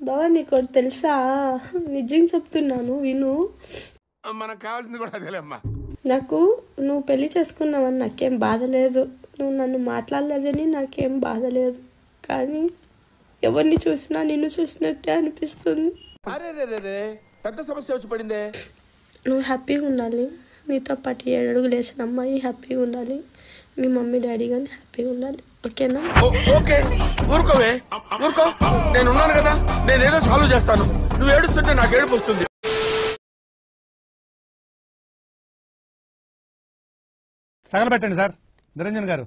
బావా నీకు తెలుసా, నిజంగా చెప్తున్నాను విను. మనకు కావాల్సింది కూడా అదేలేమ్మా. నాకు నువ్వు పెళ్లి చేసుకున్నావని నాకేం బాధ లేదు, నువ్వు నన్ను మాట్లాడలేదని నాకేం బాధ లేదు, కానీ ఎవరిని చూసినా నిన్ను చూసినట్టే అనిపిస్తుంది. పెద్ద సమస్య వచ్చి పడిందే. నువ్వు హ్యాపీగా ఉండాలి, నీతో పాటు 7 అడుగులు వేసిన అమ్మాయి హ్యాపీగా ఉండాలి, మీ మమ్మీ డాడీ కానీ హ్యాపీగా ఉండాలి, ఓకేనా? ఓకే, ఊరుకోవే, ఊరుకో, నేను ఉన్నాను కదా, నేనేదో సాల్వ్ చేస్తాను. నువ్వు ఏడుస్తుంటే నాకు ఏడుపు వస్తుంది. తగలబెట్టండి సార్. నిరంజన్ గారు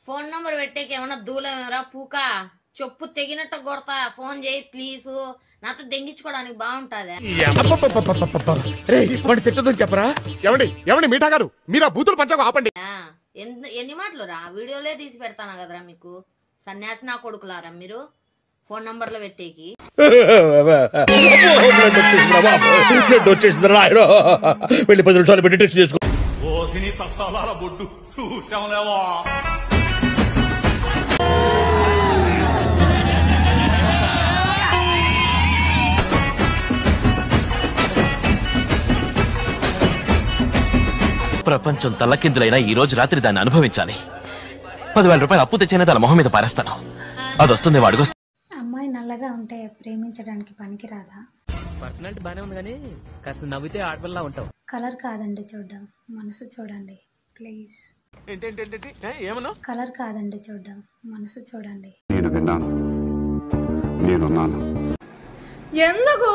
ఫోన్ నంబర్ పెట్టేకి ఏమన్నా దూలమేరా పూకా? చెప్పు తెగినట్టు కొడతా, ఫోన్ చేయి ప్లీజ్, నాతో దెంగించుకోవడానికి బాగుంటది. తిట్టదని చెప్పరా? ఎవడి మీఠా గారు, మీరు ఆ బూతులు పంచకు ఆపండి. ఎన్ని మాటలు రా, వీడియోలే తీసి పెడతాను కదరా మీకు. సన్యాసి నా కొడుకులారా మీరు ఫోన్ నంబర్లు పెట్టేకి. వెళ్ళి 10 నిమిషాలు పెట్టి టెస్ట్ చేసుకో. ప్రపంచం తల్లకిందులైనా ఈ రోజు రాత్రి దాన్ని అనుభవించాలి. 10,000 రూపాయలు అప్పు తెచ్చైనా తన మొహం మీద పారేస్తాను. అది వస్తుంది వాడుకో. అమ్మాయి నల్లగా ఉంటే ప్రేమించడానికి పనికిరాదా? పర్సనాలిటీ బానే ఉంది కానీ కాస్త నవ్వితే ఆడపిల్లలా ఉంటావు. కలర్ కాదండి చూడడం, మనసు చూడండి ప్లీజ్. కలర్ కాదండి చూడడం, మనసు చూడండి. నేను విన్నాను, నేనున్నాను. ఎందుకు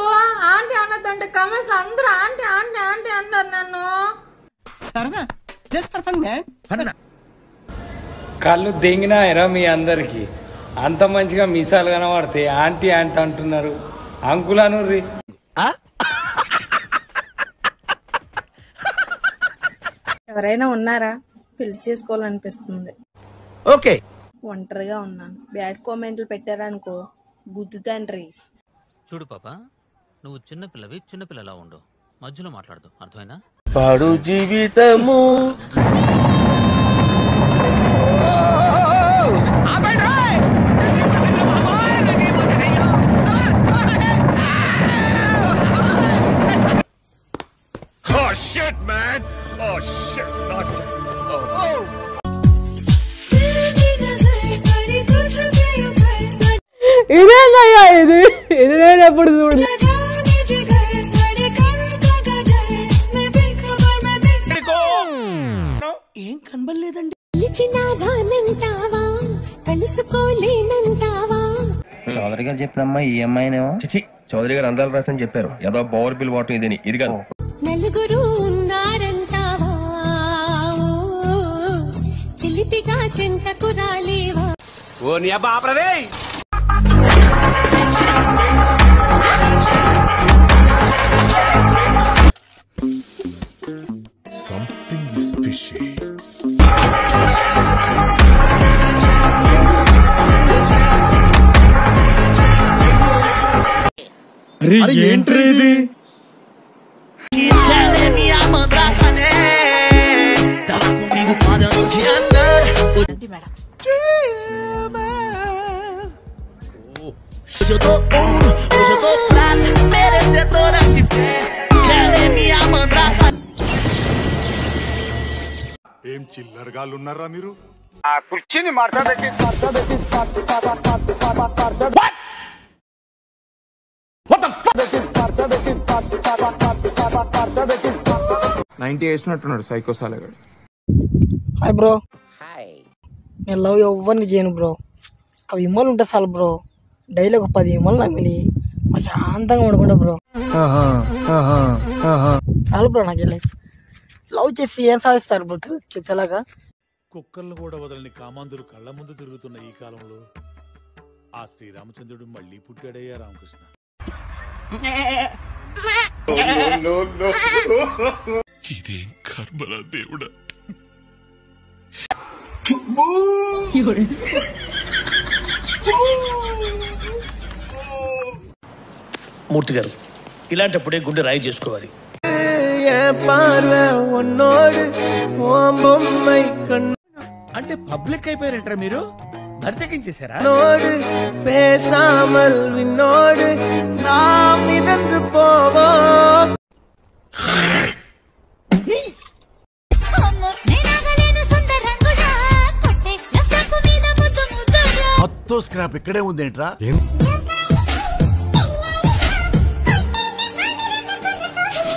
ఆంటీ అన్నదంటే కమెంట్స్ అందరూ ఆంటీ ఆంటీ ఆంటీ అంటారు నన్ను. సరదా జస్ట్ ఫర్ ఫన్ మ్యాన్. కళ్ళు దెంగినాయరా మీ అందరికి? అంత మంచిగా మీసాలు కనబడితే ఆంటీ ఆంటీ అంటున్నారు. అంకుల్ అనుర్రి. ఎవరైనా ఉన్నారా? పెళ్లి చేసుకోవాలనిపిస్తుంది. ఓకే, ఒంటరిగా ఉన్నాను. బ్యాడ్ కామెంట్లు పెట్టారనుకో గుద్దు తండ్రి. చూడు పాప, నువ్వు చిన్నపిల్లవి, చిన్నపిల్లలా ఉండు, మధ్యలో మాట్లాడదు, అర్థమైనా? పాడు జీవితము ఇదేందయ్యా ఇది? ఇది నేను ఎప్పుడు చూడు. ఏం కనబడలేదండి. చౌదరి గారు చెప్పినమ్మా ఈ అమ్మాయినేమో. చిచి, చౌదరి గారు అందాలు రాసని చెప్పారు. ఏదో బోర్ బిల్ వాటం ఇదని. ఇది కాదు. నలుగురు ఉన్నారంటావా, చిలిపిగా చెంతకు రాలేవా? ఓ నీ అబ్బా ఆపరదే. Something is fishy. అరే ఏంట్రీ ఇది? ఏం చిల్లరగాళ్ళున్నారా మీరు? ఆ కుర్చీని మార్చబెట్టి 90 వేసినట్టున్నాడు సైకో సాలగాడు. Hi bro. నేను లవ్ ఎవరిని చేయను బ్రో. ఒక విమల్ ఉంటే చాలు బ్రో. డైలీ ఒక 10 విమల్ నమ్మిలి ప్రశాంతంగా పడుకుంటా బ్రో. చాలు బ్రో నాకు లైఫ్. లవ్ చేసి ఏం సాధిస్తారు బ్రో చెత్తలాగా? కుక్కర్లు కూడా వదలని కామాంధులు కళ్ళ ముందు తిరుగుతున్న ఈ కాలంలో ఆ శ్రీరామచంద్రుడు మళ్ళీ పుట్టాడయ్యా రామకృష్ణ. ఇదేం కర్మరా దేవుడా. మూర్తి గారు, ఇలాంటప్పుడే గుండె రాయి చేసుకోవాలి. అంటే పబ్లిక్ అయిపోయారంటారా మీరు? బరితెగించేశారా? பேசாமல் விண்ணோடு நாம் மிதந்து போவோம். మొత్తం స్క్రాప్ ఇక్కడే ఉందేంట్రా?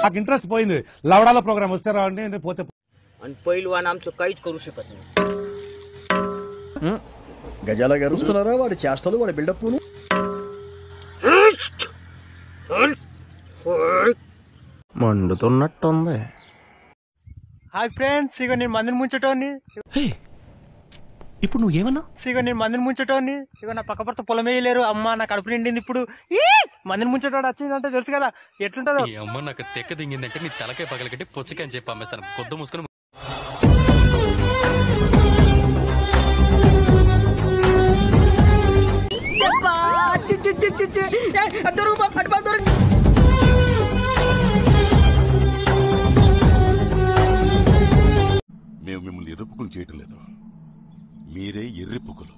నాకు ఇంట్రెస్ట్ పోయింది. లవడాల ప్రోగ్రామ్ వస్తే రావండి, పోతే पहिलवान आमचं काहीच करू शकत नाही. గజాల గారు చూస్తున్నారా వాడి చేష్టలు, వాడి బిల్డప్. మండుతున్నట్టుంది. హాయ్ ఫ్రెండ్స్, ఇగో నేను మందిని ముంచటోని. ఇప్పుడు నువ్వేమన్నా? ఇగో నేను మందిని ముంచటోని. ఇగో నా పక్క పక్క పొలం వేయలేరు. అమ్మ నా కడుపు నిండింది. ఇప్పుడు మందిని ముంచటోడు వచ్చిందంటే తెలుసు కదా ఎట్లుంటుందో. అమ్మ నాకు తెక్క దింగిందంటే నీ తలకాయ పగలగట్టి పొచ్చకాయని చెప్పి అమ్మేస్తాను. కొద్ది మూసుకొని మేము మిమ్మల్ని ఎర్రిపుకులు చేయటం లేదు, మీరే ఎర్రిపుకులు.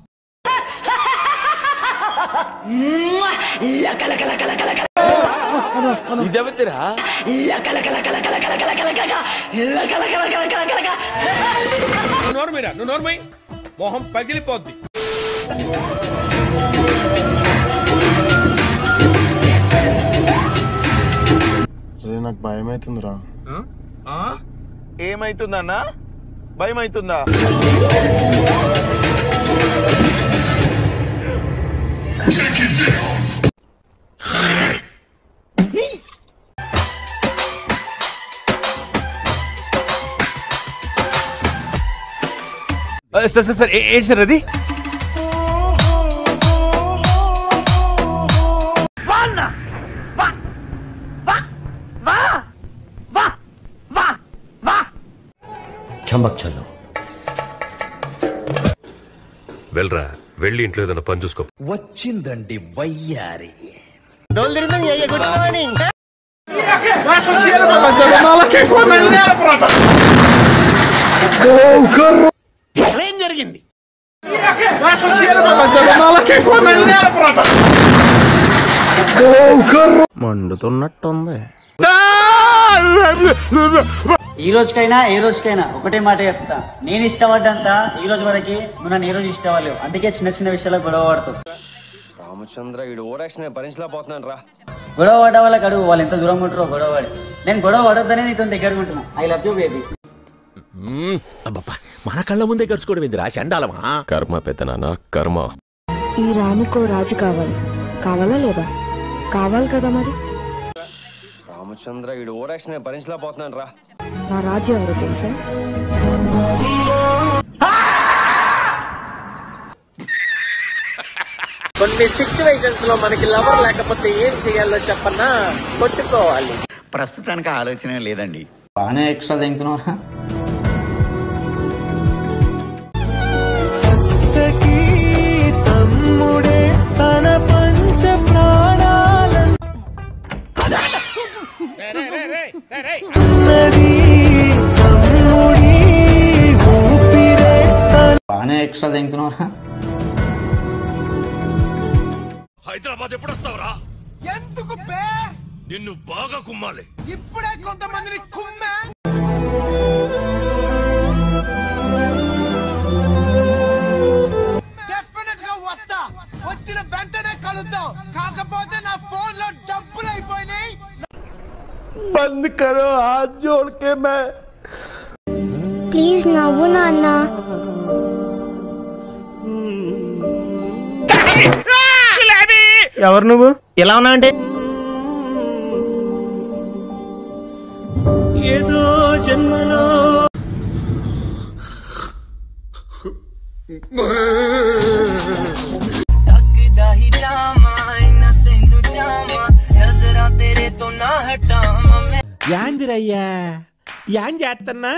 ఇదెవతిరా? నువ్వు నోర్మై, మొహం పగిలిపోద్ది. నాకు భయం అవుతుందిరా. ఏమైతుందన్నా? భయం అవుతుందా? సార్ ఏంటి సార్ అది? వెళ్ళరా, వెళ్ళి ఇంట్లో ఏదైనా పని చూసుకో. వచ్చిందండి వయ్యారి. Good morning. ఏం జరిగింది? మండుతున్నట్టుంది. ఈ రోజుకైనా ఏ రోజుకైనా ఒకటే మాట చెప్తా, నేను ఇష్టపడ్డంతా ఈ రోజు వరకు నువ్వు నన్ను ఏ రోజు ఇష్టపడలేవు. అందుకే చిన్న చిన్న విషయాలకు గొడవ పడతావు. రామచంద్ర ఈడు ఓవరాక్షన్ భరించలేకపోతున్నాను రా. గొడవ పడ్డ వాళ్ళకి అడుగు, వాళ్ళు ఎంత దూరంగా ఉంటారో గొడవ పడి. నేను గొడవ పడొద్దనే నీతో దగ్గరగా ఉంటున్నా. I love you baby. మన కళ్ళ ముందే ఖర్చుకోవడం ఏంది రా చండాలమా? కర్మ పెద్దనాన్న, కర్మ. ఈ రాముకో రాజు కావాలి. కావాలా లేదా? కావాలి కదా మరి. రామచంద్ర ఈడు ఓవరాక్షన్ భరించలేకపోతున్నాను రా. నా రాజు ఎవరో తెలుసా? కొన్ని సిచ్యువేషన్స్ లో మనకి లవర్ లేకపోతే ఏం చేయాలో చెప్పన్నా, కొట్టుకోవాలి. ప్రస్తుతానికి ఆలోచన లేదండి. బాగానే ఎక్స్ట్రా తింటున్నారా? తమ్ముడే తన పంచ ప్రాణాలను బాగానే ఎక్స్ట్రా తింటున్నారా? హైదరాబాద్ ఎప్పుడు వస్తావురా? ఎందుకు నిన్ను బాగా కుమ్మాలి. ఇప్పుడే కొంతమందిని కుమ్మా. డెఫినెట్ గా వస్తా. వచ్చిన వెంటనే కలుద్దాం. కాకపోతే నా ఫోన్ లో డబ్బులు అయిపోయినాయి. బంద్ కరో హాత్ జోడ్ కే మే. ప్లీజ్ నవ్వు నాన్న. ఎవరు నువ్వు? ఎలా ఉన్నా అంటే ఏదో జన్మలో యాందిరయ్యా యాన్ చేస్తున్నా.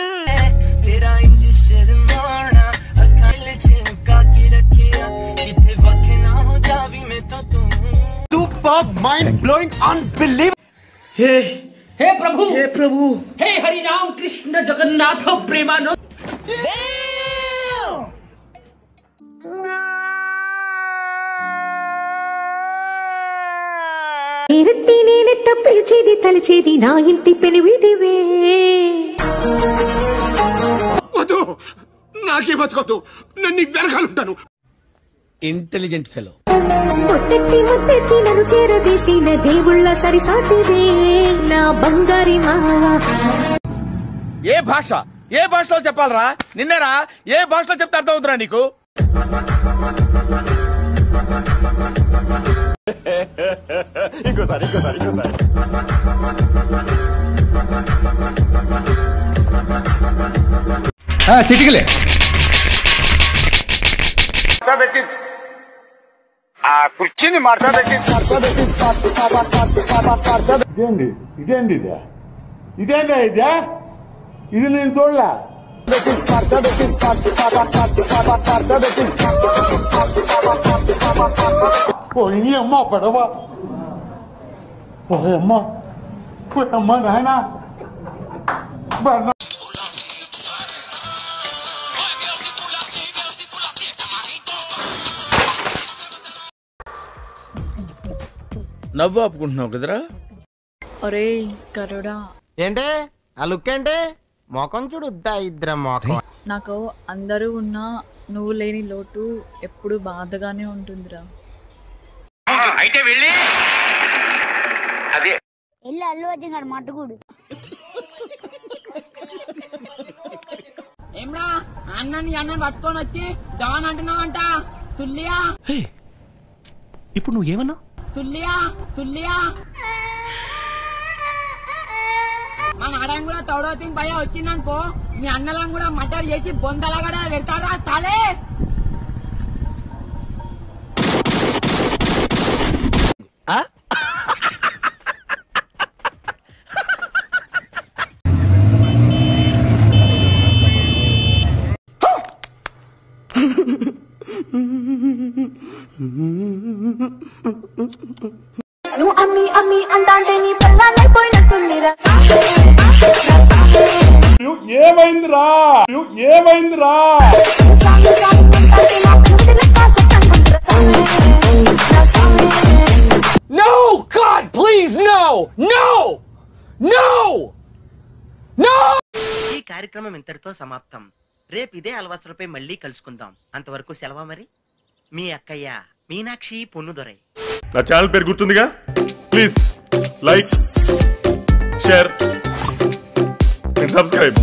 हे प्रभु, हे प्रभु, हे हरि राम कृष्ण जगन्नाथ प्रेमानंद. పేరెట్టి నేనెట్ట పిలిచేది తలిచేది నా ఇంటి పెనివిడివే. వద్దు, నాకే బతకొద్దు, నేను వెనకాలుంటాను. Intelligent fellow. పొట్టెత్తి ముద్దెత్తి నన్ను చేరదీసిన దేవుళ్ళ సరిసాటివే నా బంగారి మావా. ఏ భాషలో చెప్పాలరా? నిన్నరా ఏ భాషలో చెప్తే అర్థం అవుతురా నీకు? ఇంకోసారి చిటికలే ఆ కుర్చీని ఇదేంది ఇది నేను చూడలే. అమ్మ పడవ అమ్మ నాయన. నవ్వు ఆపుకుంటున్నావు కదరా? ఒరే కరుడా, ఏంటి ఆ లుక్ ఏంటి? మొఖం చూడుద్దా ఇద్దరు మొఖం. నాకు అందరూ ఉన్నా నువ్వు లేని లోటు ఎప్పుడు బాధగానే ఉంటుందిరా. అయితే వెళ్ళి అదే వెళ్ళి అల్లు అర్జున్ గారు మట్టుకుడు. ఏమ్రా అన్నని పట్టుకొని వచ్చి డాన్ అంటున్నావంట. తుల్లియా ఇప్పుడు నువ్వేమన్నా? తుల్లియా మా నారాయణ కూడా తోడవుతుంది భయ వచ్చిందనుకో, మీ అన్నలను కూడా మటర్ చేసి బొందలాగా పెడతాడా తాలే. నువ్వు అమ్మి అమ్మి అంటాంటే నీ పిల్లలైపోయినట్టుందిరా. ఏమైందిరా? No, God, please, no. ఈ కార్యక్రమం ఇంతటితో సమాప్తం. రేపు ఇదే అలవాసులపై మళ్ళీ కలుసుకుందాం. అంతవరకు సెలవా మరి. మీ అక్కయ్య మీనాక్షి పొన్నుదొరై. నా ఛానల్ పేరు గుర్తుందిగా? Please like, share and subscribe.